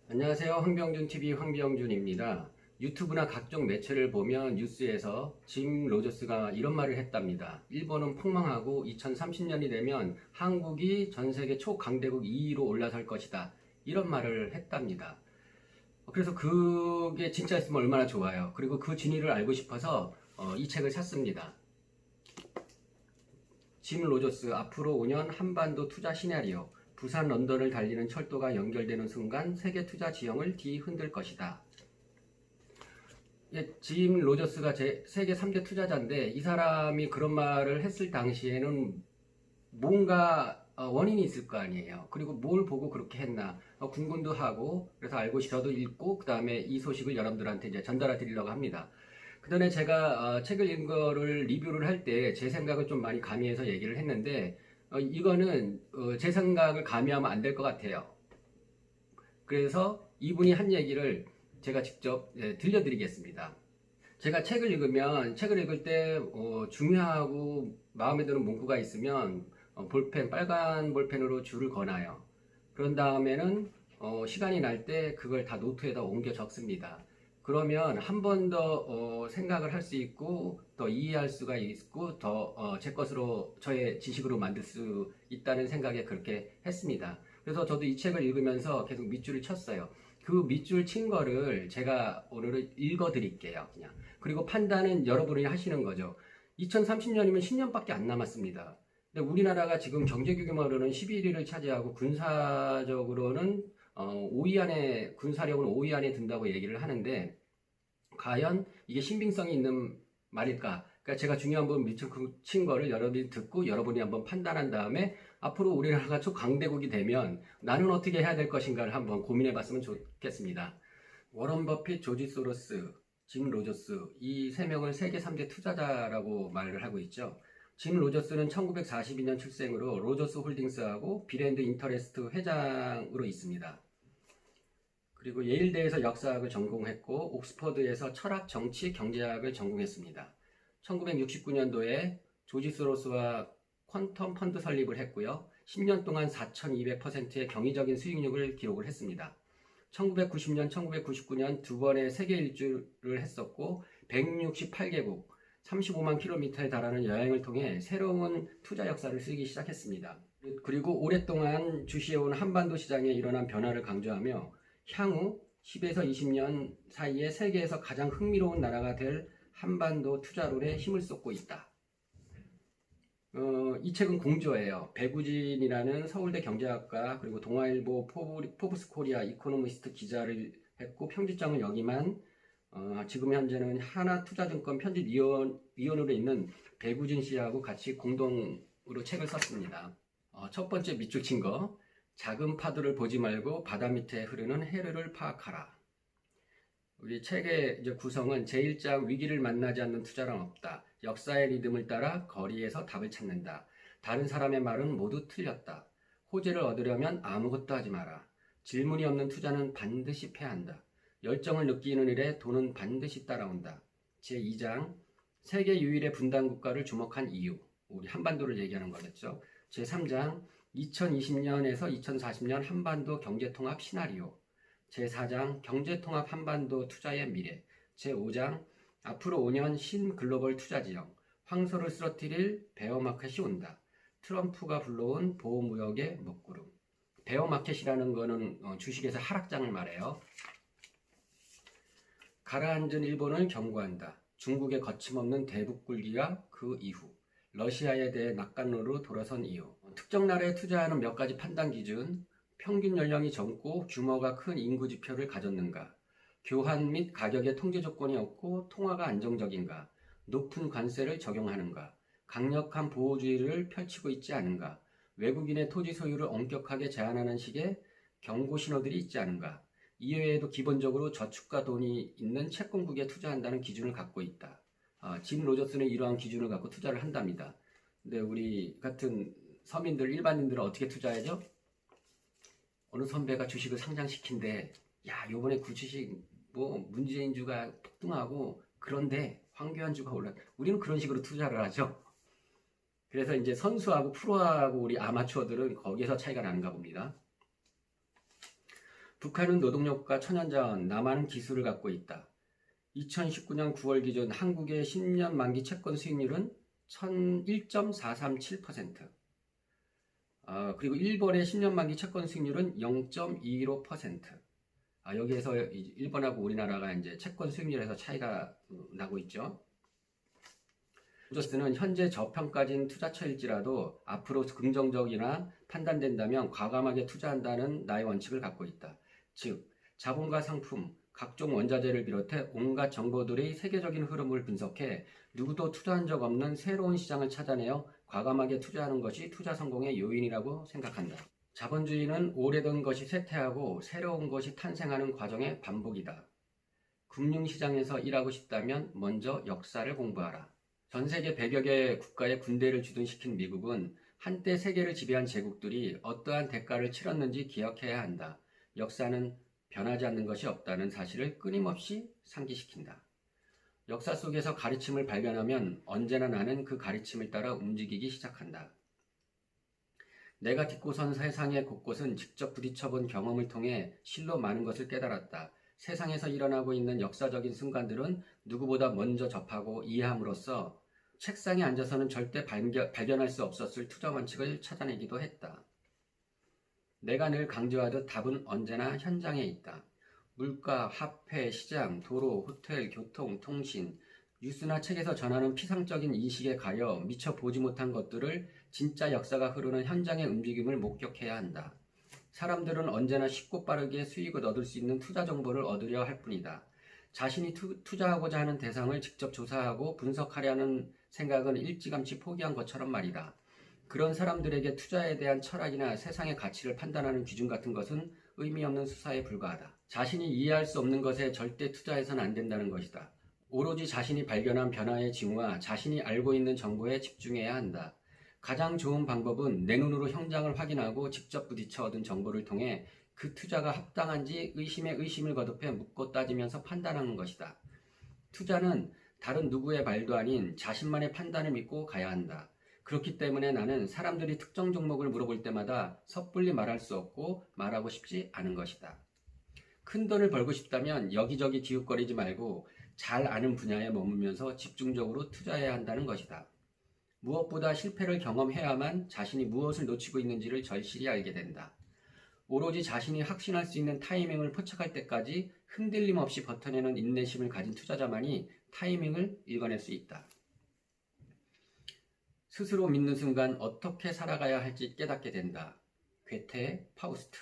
안녕하세요. 황병준TV 황병준입니다. 유튜브나 각종 매체를 보면 뉴스에서 짐 로저스가 이런 말을 했답니다. 일본은 폭망하고 2030년이 되면 한국이 전 세계 초강대국 2위로 올라설 것이다. 이런 말을 했답니다. 그래서 그게 진짜였으면 얼마나 좋아요. 그리고 그 진위를 알고 싶어서 이 책을 샀습니다. 짐 로저스 앞으로 5년 한반도 투자 시나리오. 부산 런던을 달리는 철도가 연결되는 순간 세계 투자 지형을 뒤흔들 것이다. 짐 로저스가 세계 3대 투자자인데 이 사람이 그런 말을 했을 당시에는 뭔가 원인이 있을 거 아니에요. 그리고 뭘 보고 그렇게 했나 궁금도 하고, 그래서 알고 저도 읽고 그 다음에 이 소식을 여러분들한테 이제 전달해 드리려고 합니다. 그 전에 제가 책을 읽은 거를 리뷰를 할 때 제 생각을 좀 많이 가미해서 얘기를 했는데 이거는 제 생각을 가미하면 안 될 것 같아요. 그래서 이분이 한 얘기를 제가 직접 들려드리겠습니다. 제가 책을 읽으면 책을 읽을 때 중요하고 마음에 드는 문구가 있으면 볼펜, 빨간 볼펜으로 줄을 거나요. 그런 다음에는 시간이 날 때 그걸 다 노트에다 옮겨 적습니다. 그러면 한 번 더 생각을 할 수 있고 더 이해할 수가 있고 더 제 것으로 저의 지식으로 만들 수 있다는 생각에 그렇게 했습니다. 그래서 저도 이 책을 읽으면서 계속 밑줄을 쳤어요. 그 밑줄 친 거를 제가 오늘은 읽어 드릴게요. 그냥. 그리고 판단은 여러분이 하시는 거죠. 2030년이면 10년밖에 안 남았습니다. 근데 우리나라가 지금 경제 규모로는 11위를 차지하고 군사적으로는 5위 안에, 군사력은 5위 안에 든다고 얘기를 하는데 과연 이게 신빙성이 있는 말일까? 그러니까 제가 중요한 부분 밑친 거를 여러분이 듣고 여러분이 한번 판단한 다음에 앞으로 우리나라가 초강대국이 되면 나는 어떻게 해야 될 것인가를 한번 고민해 봤으면 좋겠습니다. 워런 버핏, 조지 소로스, 짐 로저스, 이 세 명을 세계 3대 투자자라고 말을 하고 있죠. 짐 로저스는 1942년 출생으로 로저스 홀딩스하고 비랜드 인터레스트 회장으로 있습니다. 그리고 예일대에서 역사학을 전공했고 옥스퍼드에서 철학, 정치, 경제학을 전공했습니다. 1969년도에 조지 소로스와 퀀텀 펀드 설립을 했고요. 10년 동안 4,200%의 경이적인 수익률을 기록을 했습니다. 1990년, 1999년 두 번의 세계 일주를 했었고 168개국, 35만 킬로미터에 달하는 여행을 통해 새로운 투자 역사를 쓰기 시작했습니다. 그리고 오랫동안 주시해온 한반도 시장에 일어난 변화를 강조하며 향후 10에서 20년 사이에 세계에서 가장 흥미로운 나라가 될 한반도 투자론에 힘을 쏟고 있다. 이 책은 공저예요. 배구진이라는 서울대 경제학과 그리고 동아일보 포브스 코리아 이코노미스트 기자를 했고 편집장은 여기만 지금 현재는 하나투자증권 편집위원으로 있는 배구진 씨하고 같이 공동으로 책을 썼습니다. 첫 번째 밑줄 친 거, 작은 파도를 보지 말고 바다 밑에 흐르는 해류를 파악하라. 우리 책의 이제 구성은 제1장 위기를 만나지 않는 투자란 없다. 역사의 리듬을 따라 거리에서 답을 찾는다. 다른 사람의 말은 모두 틀렸다. 호재를 얻으려면 아무것도 하지 마라. 질문이 없는 투자는 반드시 패한다. 열정을 느끼는 일에 돈은 반드시 따라온다. 제2장 세계 유일의 분단 국가를 주목한 이유. 우리 한반도를 얘기하는 거겠죠. 제3장 2020년에서 2040년 한반도 경제통합 시나리오. 제4장 경제통합 한반도 투자의 미래. 제5장 앞으로 5년 신글로벌 투자지형. 황소를 쓰러뜨릴 베어마켓이 온다. 트럼프가 불러온 보호무역의 먹구름. 베어마켓이라는 거는 주식에서 하락장을 말해요. 가라앉은 일본을 경고한다. 중국의 거침없는 대북 굴기와 그 이후. 러시아에 대해 낙관론으로 돌아선 이유. 특정 나라에 투자하는 몇 가지 판단 기준. 평균 연령이 젊고 규모가 큰 인구 지표를 가졌는가? 교환 및 가격의 통제 조건이 없고 통화가 안정적인가? 높은 관세를 적용하는가? 강력한 보호주의를 펼치고 있지 않은가? 외국인의 토지 소유를 엄격하게 제한하는 식의 경고 신호들이 있지 않은가? 이외에도 기본적으로 저축과 돈이 있는 채권국에 투자한다는 기준을 갖고 있다. 짐 로저스는 이러한 기준을 갖고 투자를 한답니다. 근데 우리 같은 서민들, 일반인들은 어떻게 투자하죠? 어느 선배가 주식을 상장시킨대. 야, 요번에 그 주식 문재인 주가 폭등하고 그런데 황교안 주가 올라. 우리는 그런 식으로 투자를 하죠. 그래서 이제 선수하고 프로하고 우리 아마추어들은 거기에서 차이가 나는가 봅니다. 북한은 노동력과 천연자원, 남한은 기술을 갖고 있다. 2019년 9월 기준 한국의 10년 만기 채권 수익률은 1.437%. 그리고 일본의 10년 만기 채권 수익률은 0.25%. 여기에서 일본하고 우리나라가 이제 채권 수익률에서 차이가 나고 있죠. 로저스는 현재 저평가진 투자처일지라도 앞으로 긍정적이나 판단된다면 과감하게 투자한다는 나의 원칙을 갖고 있다. 즉, 자본과 상품, 각종 원자재를 비롯해 온갖 정보들의 세계적인 흐름을 분석해 누구도 투자한 적 없는 새로운 시장을 찾아내어 과감하게 투자하는 것이 투자 성공의 요인이라고 생각한다. 자본주의는 오래된 것이 쇠퇴하고 새로운 것이 탄생하는 과정의 반복이다. 금융시장에서 일하고 싶다면 먼저 역사를 공부하라. 전 세계 100여 개 국가에 군대를 주둔시킨 미국은 한때 세계를 지배한 제국들이 어떠한 대가를 치렀는지 기억해야 한다. 역사는 변하지 않는 것이 없다는 사실을 끊임없이 상기시킨다. 역사 속에서 가르침을 발견하면 언제나 나는 그 가르침을 따라 움직이기 시작한다. 내가 딛고선 세상의 곳곳은 직접 부딪혀본 경험을 통해 실로 많은 것을 깨달았다. 세상에서 일어나고 있는 역사적인 순간들은 누구보다 먼저 접하고 이해함으로써 책상에 앉아서는 절대 발견할 수 없었을 투자 원칙을 찾아내기도 했다. 내가 늘 강조하듯 답은 언제나 현장에 있다. 물가, 화폐, 시장, 도로, 호텔, 교통, 통신, 뉴스나 책에서 전하는 피상적인 인식에 가여 미처 보지 못한 것들을 진짜 역사가 흐르는 현장의 움직임을 목격해야 한다. 사람들은 언제나 쉽고 빠르게 수익을 얻을 수 있는 투자 정보를 얻으려 할 뿐이다. 자신이 투자하고자 하는 대상을 직접 조사하고 분석하려는 생각은 일찌감치 포기한 것처럼 말이다. 그런 사람들에게 투자에 대한 철학이나 세상의 가치를 판단하는 기준 같은 것은 의미 없는 수사에 불과하다. 자신이 이해할 수 없는 것에 절대 투자해서는 안 된다는 것이다. 오로지 자신이 발견한 변화의 징후와 자신이 알고 있는 정보에 집중해야 한다. 가장 좋은 방법은 내 눈으로 현장을 확인하고 직접 부딪혀 얻은 정보를 통해 그 투자가 합당한지 의심에 의심을 거듭해 묻고 따지면서 판단하는 것이다. 투자는 다른 누구의 말도 아닌 자신만의 판단을 믿고 가야 한다. 그렇기 때문에 나는 사람들이 특정 종목을 물어볼 때마다 섣불리 말할 수 없고 말하고 싶지 않은 것이다. 큰 돈을 벌고 싶다면 여기저기 기웃거리지 말고 잘 아는 분야에 머물면서 집중적으로 투자해야 한다는 것이다. 무엇보다 실패를 경험해야만 자신이 무엇을 놓치고 있는지를 절실히 알게 된다. 오로지 자신이 확신할 수 있는 타이밍을 포착할 때까지 흔들림 없이 버텨내는 인내심을 가진 투자자만이 타이밍을 읽어낼 수 있다. 스스로 믿는 순간 어떻게 살아가야 할지 깨닫게 된다. 괴테의 파우스트.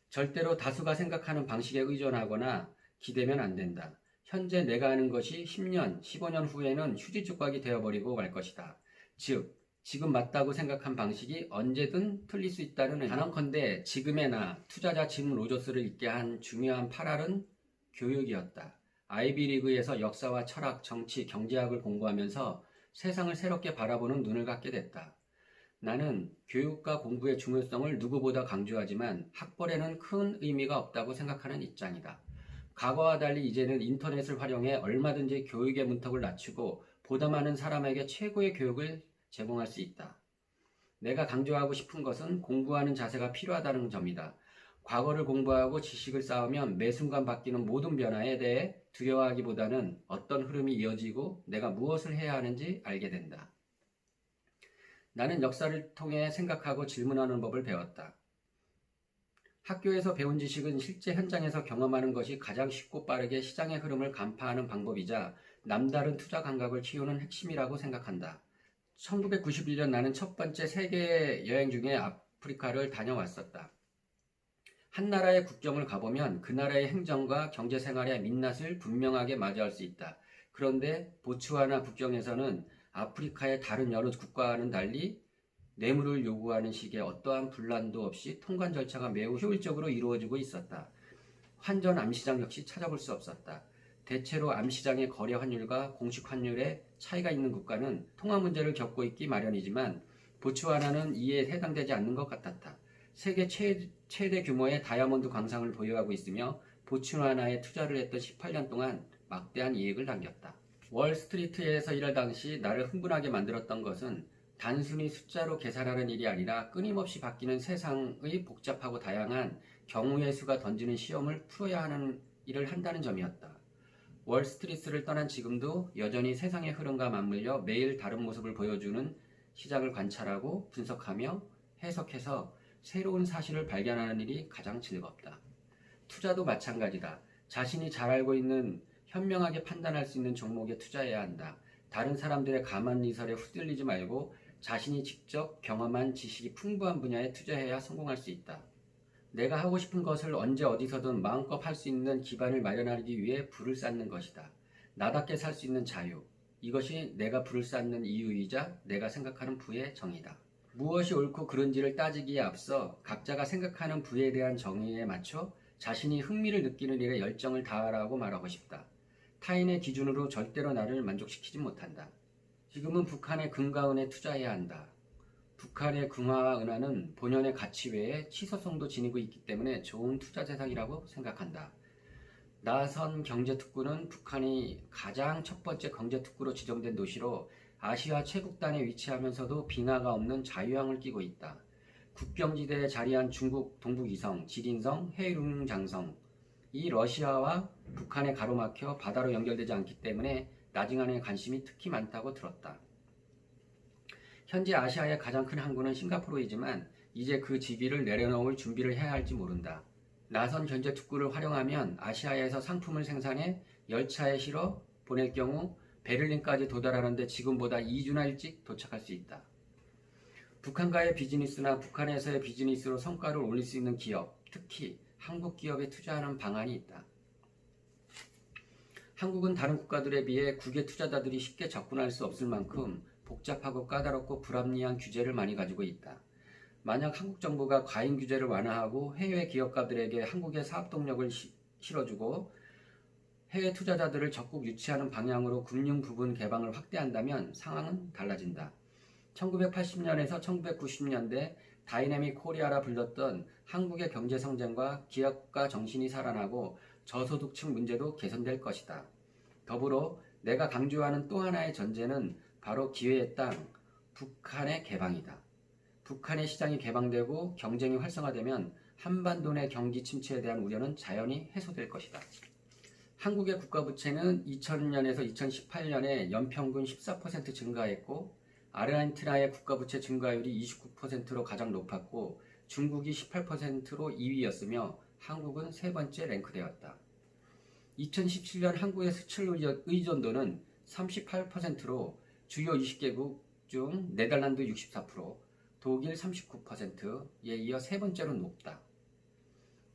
절대로 다수가 생각하는 방식에 의존하거나 기대면 안 된다. 현재 내가 하는 것이 10년, 15년 후에는 휴지 조각이 되어버리고 말 것이다. 즉, 지금 맞다고 생각한 방식이 언제든 틀릴 수 있다는 단언컨대 지금의 나, 투자자 짐 로저스를 있게 한 중요한 파랄은 교육이었다. 아이비리그에서 역사와 철학, 정치, 경제학을 공부하면서 세상을 새롭게 바라보는 눈을 갖게 됐다. 나는 교육과 공부의 중요성을 누구보다 강조하지만 학벌에는 큰 의미가 없다고 생각하는 입장이다. 과거와 달리 이제는 인터넷을 활용해 얼마든지 교육의 문턱을 낮추고 보다 많은 사람에게 최고의 교육을 제공할 수 있다. 내가 강조하고 싶은 것은 공부하는 자세가 필요하다는 점이다. 과거를 공부하고 지식을 쌓으면 매 순간 바뀌는 모든 변화에 대해 두려워하기보다는 어떤 흐름이 이어지고 내가 무엇을 해야 하는지 알게 된다. 나는 역사를 통해 생각하고 질문하는 법을 배웠다. 학교에서 배운 지식은 실제 현장에서 경험하는 것이 가장 쉽고 빠르게 시장의 흐름을 간파하는 방법이자 남다른 투자 감각을 키우는 핵심이라고 생각한다. 1991년 나는 첫 번째 세계 여행 중에 아프리카를 다녀왔었다. 한 나라의 국경을 가보면 그 나라의 행정과 경제 생활의 민낯을 분명하게 마주할 수 있다. 그런데 보츠와나 국경에서는 아프리카의 다른 여러 국가와는 달리 뇌물을 요구하는 식의 어떠한 분란도 없이 통관 절차가 매우 효율적으로 이루어지고 있었다. 환전 암시장 역시 찾아볼 수 없었다. 대체로 암시장의 거래 환율과 공식 환율에 차이가 있는 국가는 통화 문제를 겪고 있기 마련이지만 보츠와나는 이에 해당되지 않는 것 같았다. 세계 최대 규모의 다이아몬드 광산을 보유하고 있으며 보츠와나에 투자를 했던 18년 동안 막대한 이익을 남겼다. 월스트리트에서 일할 당시 나를 흥분하게 만들었던 것은 단순히 숫자로 계산하는 일이 아니라 끊임없이 바뀌는 세상의 복잡하고 다양한 경우의 수가 던지는 시험을 풀어야 하는 일을 한다는 점이었다. 월스트리트를 떠난 지금도 여전히 세상의 흐름과 맞물려 매일 다른 모습을 보여주는 시장을 관찰하고 분석하며 해석해서 새로운 사실을 발견하는 일이 가장 즐겁다. 투자도 마찬가지다. 자신이 잘 알고 있는 현명하게 판단할 수 있는 종목에 투자해야 한다. 다른 사람들의 가만리설에 휘둘리지 말고 자신이 직접 경험한 지식이 풍부한 분야에 투자해야 성공할 수 있다. 내가 하고 싶은 것을 언제 어디서든 마음껏 할 수 있는 기반을 마련하기 위해 부를 쌓는 것이다. 나답게 살 수 있는 자유. 이것이 내가 부를 쌓는 이유이자 내가 생각하는 부의 정의다. 무엇이 옳고 그른지를 따지기에 앞서 각자가 생각하는 부에 대한 정의에 맞춰 자신이 흥미를 느끼는 일에 열정을 다하라고 말하고 싶다. 타인의 기준으로 절대로 나를 만족시키지 못한다. 지금은 북한의 금과 은에 투자해야 한다. 북한의 금화와 은화는 본연의 가치 외에 치서성도 지니고 있기 때문에 좋은 투자 대상이라고 생각한다. 나선 경제특구는 북한이 가장 첫 번째 경제특구로 지정된 도시로 아시아 최북단에 위치하면서도 빙하가 없는 자유항을 끼고 있다. 국경지대에 자리한 중국 동북이성, 지린성, 해룽장성, 이 러시아와 북한에 가로막혀 바다로 연결되지 않기 때문에 나징안의 관심이 특히 많다고 들었다. 현재 아시아의 가장 큰 항구는 싱가포르이지만 이제 그 지위를 내려놓을 준비를 해야 할지 모른다. 나선 경제특구를 활용하면 아시아에서 상품을 생산해 열차에 실어 보낼 경우 베를린까지 도달하는데 지금보다 2주나 일찍 도착할 수 있다. 북한과의 비즈니스나 북한에서의 비즈니스로 성과를 올릴 수 있는 기업, 특히 한국 기업에 투자하는 방안이 있다. 한국은 다른 국가들에 비해 국외 투자자들이 쉽게 접근할 수 없을 만큼 복잡하고 까다롭고 불합리한 규제를 많이 가지고 있다. 만약 한국 정부가 과잉 규제를 완화하고 해외 기업가들에게 한국의 사업 동력을 실어주고 해외 투자자들을 적극 유치하는 방향으로 금융 부분 개방을 확대한다면 상황은 달라진다. 1980년에서 1990년대 다이내믹 코리아라 불렸던 한국의 경제 성장과 기업가 정신이 살아나고 저소득층 문제도 개선될 것이다. 더불어 내가 강조하는 또 하나의 전제는 바로 기회의 땅, 북한의 개방이다. 북한의 시장이 개방되고 경쟁이 활성화되면 한반도 내 경기 침체에 대한 우려는 자연히 해소될 것이다. 한국의 국가부채는 2000년에서 2018년에 연평균 14% 증가했고 아르헨티나의 국가부채 증가율이 29%로 가장 높았고 중국이 18%로 2위였으며 한국은 세 번째 랭크되었다. 2017년 한국의 수출 의존도는 38%로 주요 20개국 중 네덜란드 64%, 독일 39%에 이어 세 번째로 높다.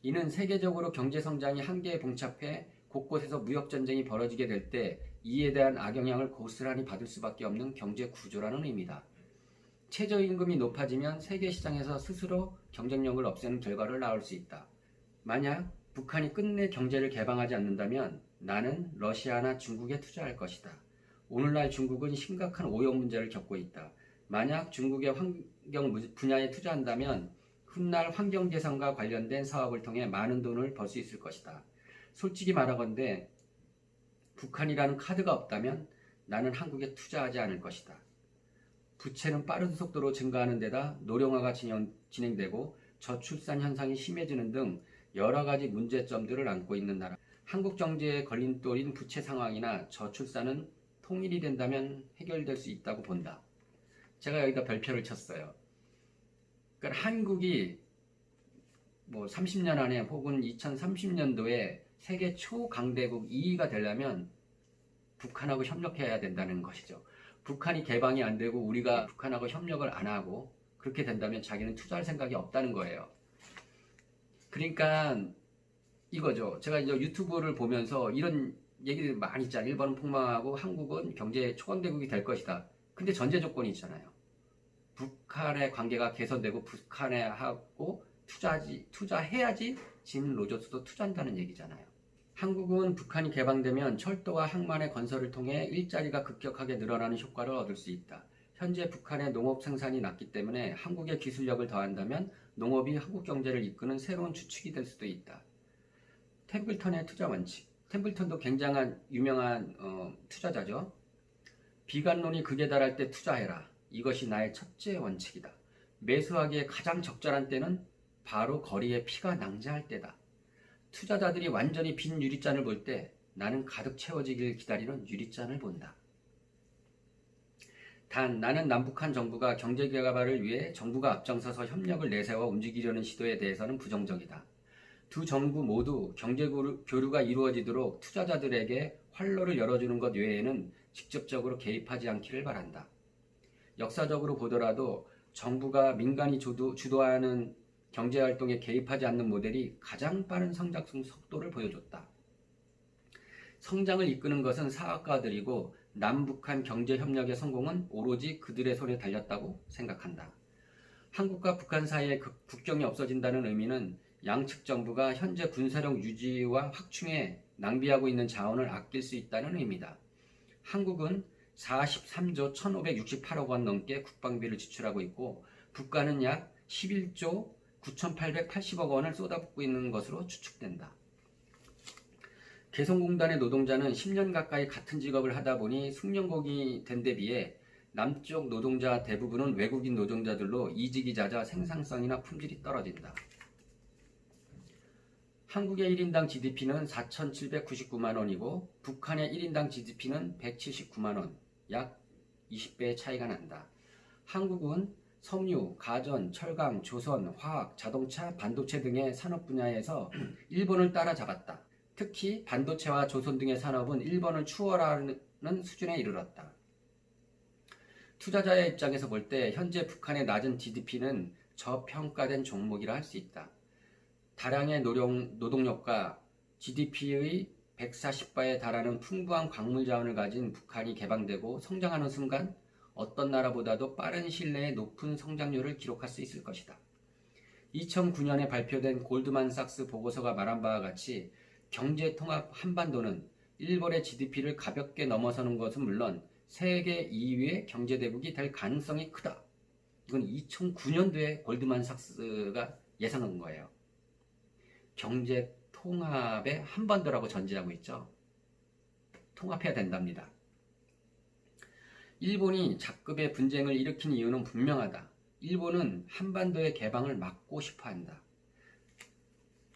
이는 세계적으로 경제성장이 한계에 봉착해 곳곳에서 무역전쟁이 벌어지게 될 때 이에 대한 악영향을 고스란히 받을 수밖에 없는 경제 구조라는 의미다. 최저임금이 높아지면 세계시장에서 스스로 경쟁력을 없애는 결과를 낳을 수 있다. 만약 북한이 끝내 경제를 개방하지 않는다면 나는 러시아나 중국에 투자할 것이다. 오늘날 중국은 심각한 오염 문제를 겪고 있다. 만약 중국의 환경 분야에 투자한다면 훗날 환경 개선과 관련된 사업을 통해 많은 돈을 벌 수 있을 것이다. 솔직히 말하건대 북한이라는 카드가 없다면 나는 한국에 투자하지 않을 것이다. 부채는 빠른 속도로 증가하는 데다 노령화가 진행되고 저출산 현상이 심해지는 등 여러 가지 문제점들을 안고 있는 나라. 한국 경제의 걸림돌인 부채 상황이나 저출산은 통일이 된다면 해결될 수 있다고 본다. 제가 여기다 별표를 쳤어요. 그러니까 한국이 30년 안에 혹은 2030년도에 세계 초강대국 2위가 되려면 북한하고 협력해야 된다는 것이죠. 북한이 개방이 안 되고 우리가 북한하고 협력을 안 하고 그렇게 된다면 자기는 투자할 생각이 없다는 거예요. 그러니까 이거죠. 제가 이제 유튜브를 보면서 이런 얘기들 많이 있잖아요. 일본은 폭망하고 한국은 경제 초강대국이 될 것이다. 근데 전제 조건이 있잖아요. 북한의 관계가 개선되고 북한에 하고 투자해야지 진 로저스도 투자한다는 얘기잖아요. 한국은 북한이 개방되면 철도와 항만의 건설을 통해 일자리가 급격하게 늘어나는 효과를 얻을 수 있다. 현재 북한의 농업 생산이 낮기 때문에 한국의 기술력을 더한다면 농업이 한국 경제를 이끄는 새로운 주축이 될 수도 있다. 템플턴의 투자 원칙. 템플턴도 굉장한 유명한 투자자죠. 비관론이 극에 달할 때 투자해라. 이것이 나의 첫째 원칙이다. 매수하기에 가장 적절한 때는 바로 거리에 피가 낭자할 때다. 투자자들이 완전히 빈 유리잔을 볼 때 나는 가득 채워지길 기다리는 유리잔을 본다. 단 나는 남북한 정부가 경제개발을 위해 정부가 앞장서서 협력을 내세워 움직이려는 시도에 대해서는 부정적이다. 두 정부 모두 경제교류가 이루어지도록 투자자들에게 활로를 열어주는 것 외에는 직접적으로 개입하지 않기를 바란다. 역사적으로 보더라도 정부가 민간이 주도하는 경제활동에 개입하지 않는 모델이 가장 빠른 성장 속도를 보여줬다. 성장을 이끄는 것은 사학가들이고 남북한 경제협력의 성공은 오로지 그들의 손에 달렸다고 생각한다. 한국과 북한 사이에 국경이 없어진다는 의미는 양측 정부가 현재 군사력 유지와 확충에 낭비하고 있는 자원을 아낄 수 있다는 의미다. 한국은 43조 1568억 원 넘게 국방비를 지출하고 있고 북한은 약 11조 9880억 원을 쏟아붓고 있는 것으로 추측된다. 개성공단의 노동자는 10년 가까이 같은 직업을 하다 보니 숙련공이 된 데 비해 남쪽 노동자 대부분은 외국인 노동자들로 이직이 잦아 생산성이나 품질이 떨어진다. 한국의 1인당 GDP는 4,799만 원이고 북한의 1인당 GDP는 179만 원, 약 20배의 차이가 난다. 한국은 섬유, 가전, 철강, 조선, 화학, 자동차, 반도체 등의 산업 분야에서 일본을 따라잡았다. 특히 반도체와 조선 등의 산업은 일본을 추월하는 수준에 이르렀다. 투자자의 입장에서 볼 때 현재 북한의 낮은 GDP는 저평가된 종목이라 할 수 있다. 다량의 노동력과 GDP의 140배에 달하는 풍부한 광물 자원을 가진 북한이 개방되고 성장하는 순간 어떤 나라보다도 빠른 시일 내에 높은 성장률을 기록할 수 있을 것이다. 2009년에 발표된 골드만삭스 보고서가 말한 바와 같이 경제통합 한반도는 일본의 GDP를 가볍게 넘어서는 것은 물론 세계 2위의 경제대국이 될 가능성이 크다. 이건 2009년도에 골드만삭스가 예상한 거예요. 경제통합의 한반도라고 전제하고 있죠. 통합해야 된답니다. 일본이 작급의 분쟁을 일으킨 이유는 분명하다. 일본은 한반도의 개방을 막고 싶어 한다.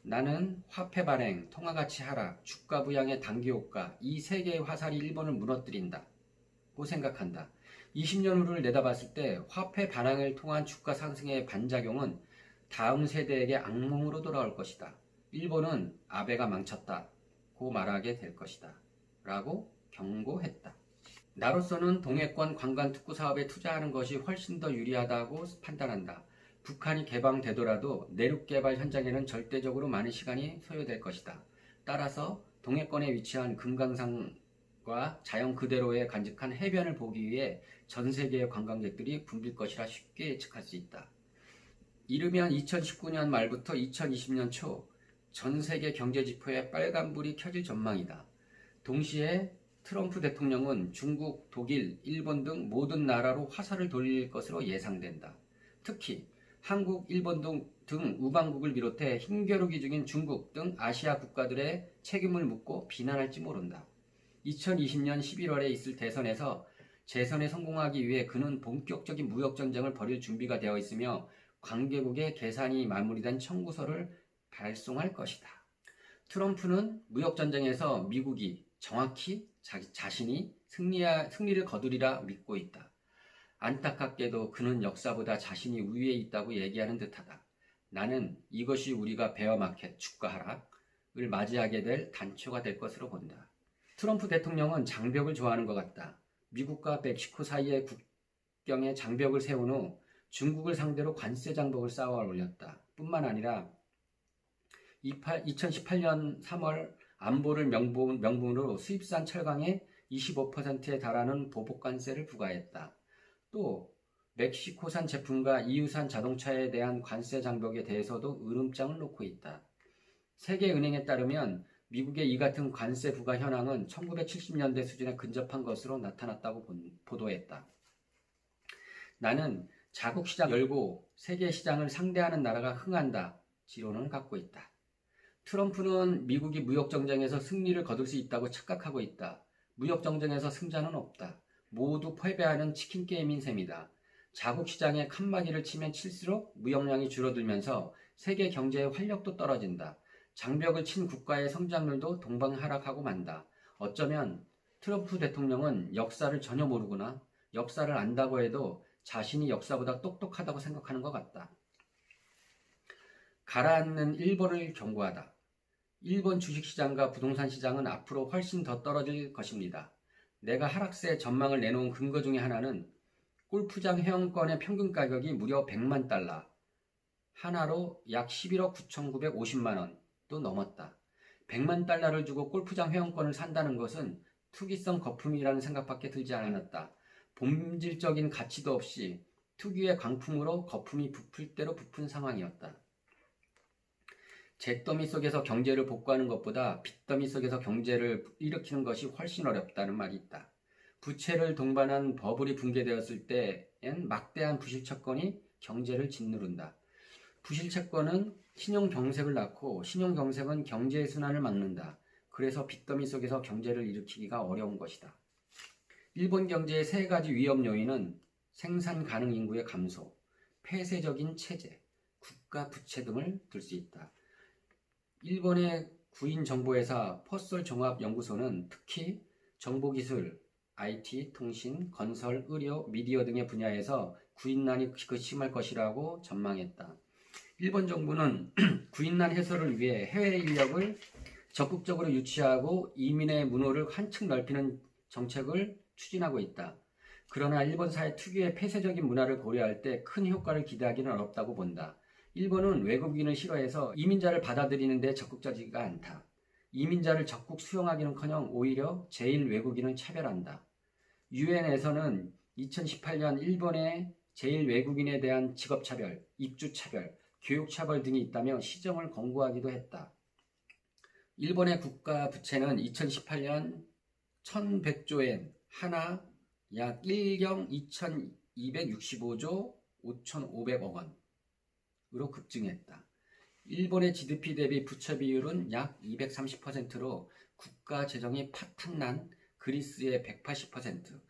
나는 화폐 발행, 통화가치 하락, 주가 부양의 단기 효과, 이 세 개의 화살이 일본을 무너뜨린다고 생각한다. 20년 후를 내다봤을 때 화폐 반항을 통한 주가 상승의 반작용은 다음 세대에게 악몽으로 돌아올 것이다. 일본은 아베가 망쳤다고 말하게 될 것이다. 라고 경고했다. 나로서는 동해권 관광특구 사업에 투자하는 것이 훨씬 더 유리하다고 판단한다. 북한이 개방되더라도 내륙 개발 현장에는 절대적으로 많은 시간이 소요될 것이다. 따라서 동해권에 위치한 금강산과 자연 그대로의 간직한 해변을 보기 위해 전 세계의 관광객들이 붐빌 것이라 쉽게 예측할 수 있다. 이르면 2019년 말부터 2020년 초 전 세계 경제 지표에 빨간불이 켜질 전망이다. 동시에 트럼프 대통령은 중국, 독일, 일본 등 모든 나라로 화살을 돌릴 것으로 예상된다. 특히 한국, 일본 등 우방국을 비롯해 힘겨루기 중인 중국 등 아시아 국가들의 책임을 묻고 비난할지 모른다. 2020년 11월에 있을 대선에서 재선에 성공하기 위해 그는 본격적인 무역전쟁을 벌일 준비가 되어 있으며 관계국의 계산이 마무리된 청구서를 발송할 것이다. 트럼프는 무역전쟁에서 미국이 정확히 자신이 승리를 거두리라 믿고 있다. 안타깝게도 그는 역사보다 자신이 우위에 있다고 얘기하는 듯하다. 나는 이것이 우리가 베어마켓 주가 하락을 맞이하게 될 단초가 될 것으로 본다. 트럼프 대통령은 장벽을 좋아하는 것 같다. 미국과 멕시코 사이의 국경에 장벽을 세운 후 중국을 상대로 관세 장벽을 쌓아 올렸다. 뿐만 아니라 2018년 3월 안보를 명분으로 수입산 철강에 25%에 달하는 보복관세를 부과했다. 또 멕시코산 제품과 EU산 자동차에 대한 관세 장벽에 대해서도 으름장을 놓고 있다. 세계은행에 따르면 미국의 이 같은 관세 부과 현황은 1970년대 수준에 근접한 것으로 나타났다고 보도했다. 나는 자국 시장 열고 세계 시장을 상대하는 나라가 흥한다 지론을 갖고 있다. 트럼프는 미국이 무역정쟁에서 승리를 거둘 수 있다고 착각하고 있다. 무역정쟁에서 승자는 없다. 모두 패배하는 치킨게임인 셈이다. 자국 시장에 칸막이를 치면 칠수록 무역량이 줄어들면서 세계 경제의 활력도 떨어진다. 장벽을 친 국가의 성장률도 동방하락하고 만다. 어쩌면 트럼프 대통령은 역사를 전혀 모르거나 역사를 안다고 해도 자신이 역사보다 똑똑하다고 생각하는 것 같다. 가라앉는 일본을 경고하다. 일본 주식시장과 부동산 시장은 앞으로 훨씬 더 떨어질 것입니다. 내가 하락세 전망을 내놓은 근거 중에 하나는 골프장 회원권의 평균 가격이 무려 100만 달러, 하나로 약 11억 9,950만 원도 넘었다. 100만 달러를 주고 골프장 회원권을 산다는 것은 투기성 거품이라는 생각밖에 들지 않았다. 본질적인 가치도 없이 투기의 광풍으로 거품이 부풀 대로 부푼 상황이었다. 잿더미 속에서 경제를 복구하는 것보다 빚더미 속에서 경제를 일으키는 것이 훨씬 어렵다는 말이 있다. 부채를 동반한 버블이 붕괴되었을 때엔 막대한 부실채권이 경제를 짓누른다. 부실채권은 신용경색을 낳고 신용경색은 경제의 순환을 막는다. 그래서 빚더미 속에서 경제를 일으키기가 어려운 것이다. 일본 경제의 세 가지 위험 요인은 생산 가능 인구의 감소, 폐쇄적인 체제, 국가 부채 등을 들 수 있다. 일본의 구인정보회사 퍼솔종합연구소는 특히 정보기술, IT, 통신, 건설, 의료, 미디어 등의 분야에서 구인난이 심할 것이라고 전망했다. 일본 정부는 구인난 해소를 위해 해외 인력을 적극적으로 유치하고 이민의 문호를 한층 넓히는 정책을 추진하고 있다. 그러나 일본 사회 특유의 폐쇄적인 문화를 고려할 때 큰 효과를 기대하기는 어렵다고 본다. 일본은 외국인을 싫어해서 이민자를 받아들이는 데 적극적이지가 않다. 이민자를 적극 수용하기는커녕 오히려 제일 외국인을 차별한다. 유엔에서는 2018년 일본의 제일 외국인에 대한 직업차별, 입주차별, 교육차별 등이 있다며 시정을 권고하기도 했다. 일본의 국가 부채는 2018년 1100조엔, 하나 약 1경 2265조 5500억 원으로 급증했다. 일본의 GDP 대비 부채 비율은 약 230%로 국가 재정이 파탄난 그리스의 180%,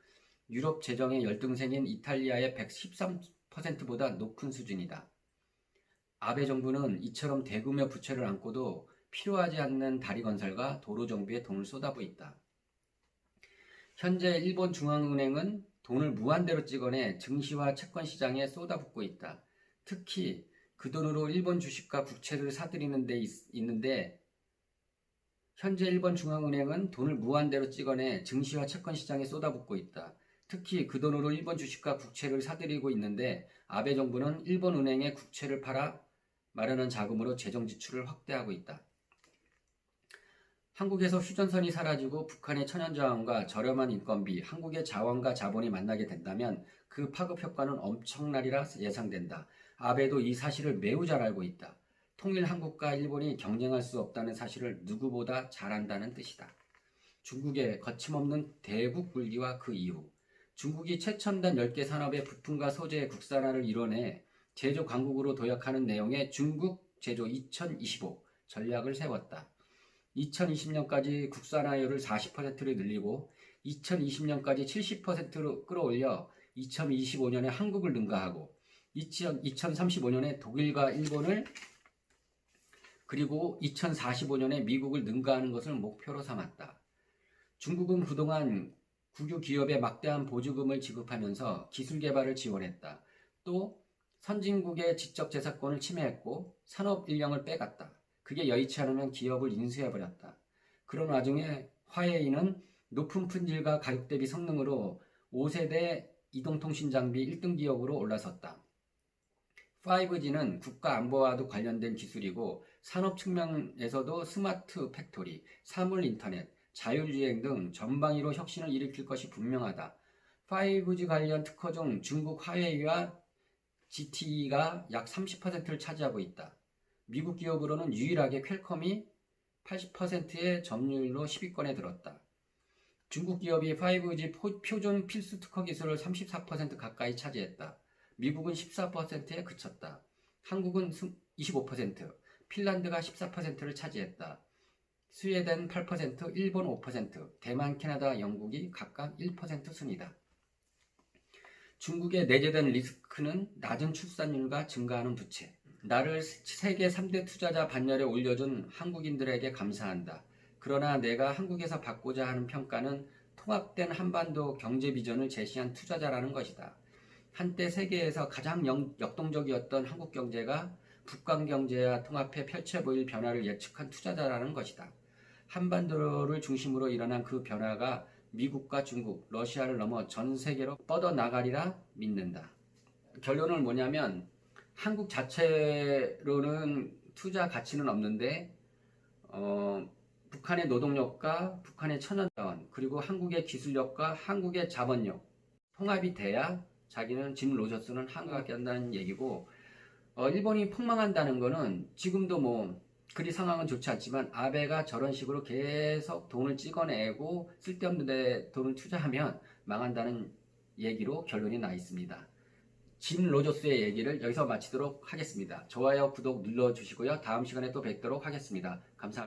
유럽 재정의 열등생인 이탈리아의 113%보다 높은 수준이다. 아베 정부는 이처럼 대규모 부채를 안고도 필요하지 않는 다리 건설과 도로 정비에 돈을 쏟아부고 있다. 현재 일본 중앙은행은 돈을 무한대로 찍어내 증시와 채권 시장에 쏟아붓고 있다. 특히 그 돈으로 일본 주식과 국채를 사들이는 데 있는데 현재 일본 중앙은행은 돈을 무한대로 찍어내 증시와 채권 시장에 쏟아붓고 있다. 특히 그 돈으로 일본 주식과 국채를 사들이고 있는데 아베 정부는 일본 은행에 국채를 팔아 마련한 자금으로 재정 지출을 확대하고 있다. 한국에서 휴전선이 사라지고 북한의 천연자원과 저렴한 인건비, 한국의 자원과 자본이 만나게 된다면 그 파급 효과는 엄청나리라 예상된다. 아베도 이 사실을 매우 잘 알고 있다. 통일 한국과 일본이 경쟁할 수 없다는 사실을 누구보다 잘 안다는 뜻이다. 중국의 거침없는 대국 불기와 그 이후, 중국이 최첨단 10개 산업의 부품과 소재의 국산화를 이뤄내 제조 강국으로 도약하는 내용의 중국 제조 2025 전략을 세웠다. 2020년까지 국산화율을 40%를 늘리고 2020년까지 70%로 끌어올려 2025년에 한국을 능가하고 2035년에 독일과 일본을 그리고 2045년에 미국을 능가하는 것을 목표로 삼았다. 중국은 그동안 국유 기업에 막대한 보조금을 지급하면서 기술 개발을 지원했다. 또 선진국의 지적재산권을 침해했고 산업 인력을 빼갔다. 그게 여의치 않으면 기업을 인수해버렸다. 그런 와중에 화웨이는 높은 품질과 가격 대비 성능으로 5세대 이동통신 장비 1등 기업으로 올라섰다. 5G는 국가 안보와도 관련된 기술이고 산업 측면에서도 스마트 팩토리, 사물 인터넷, 자율주행 등 전방위로 혁신을 일으킬 것이 분명하다. 5G 관련 특허 중 중국 화웨이와 ZTE가 약 30%를 차지하고 있다. 미국 기업으로는 유일하게 퀄컴이 80%의 점유율로 10위권에 들었다. 중국 기업이 5G 표준 필수 특허 기술을 34% 가까이 차지했다. 미국은 14%에 그쳤다. 한국은 25%, 핀란드가 14%를 차지했다. 스웨덴 8%, 일본 5%, 대만, 캐나다, 영국이 각각 1% 순이다. 중국의 내재된 리스크는 낮은 출산율과 증가하는 부채, 나를 세계 3대 투자자 반열에 올려준 한국인들에게 감사한다. 그러나 내가 한국에서 받고자 하는 평가는 통합된 한반도 경제 비전을 제시한 투자자라는 것이다. 한때 세계에서 가장 역동적이었던 한국 경제가 북한 경제와 통합해 펼쳐 보일 변화를 예측한 투자자라는 것이다. 한반도를 중심으로 일어난 그 변화가 미국과 중국, 러시아를 넘어 전 세계로 뻗어나가리라 믿는다. 결론은 뭐냐면 한국 자체로는 투자 가치는 없는데 북한의 노동력과 북한의 천연자원 그리고 한국의 기술력과 한국의 자본력 통합이 돼야 자기는 짐 로저스는 한국에 한다는 얘기고 일본이 폭망한다는 거는 지금도 뭐 그리 상황은 좋지 않지만 아베가 저런 식으로 계속 돈을 찍어내고 쓸데없는 데 돈을 투자하면 망한다는 얘기로 결론이 나 있습니다. 짐 로저스의 얘기를 여기서 마치도록 하겠습니다. 좋아요, 구독 눌러주시고요. 다음 시간에 또 뵙도록 하겠습니다. 감사합니다.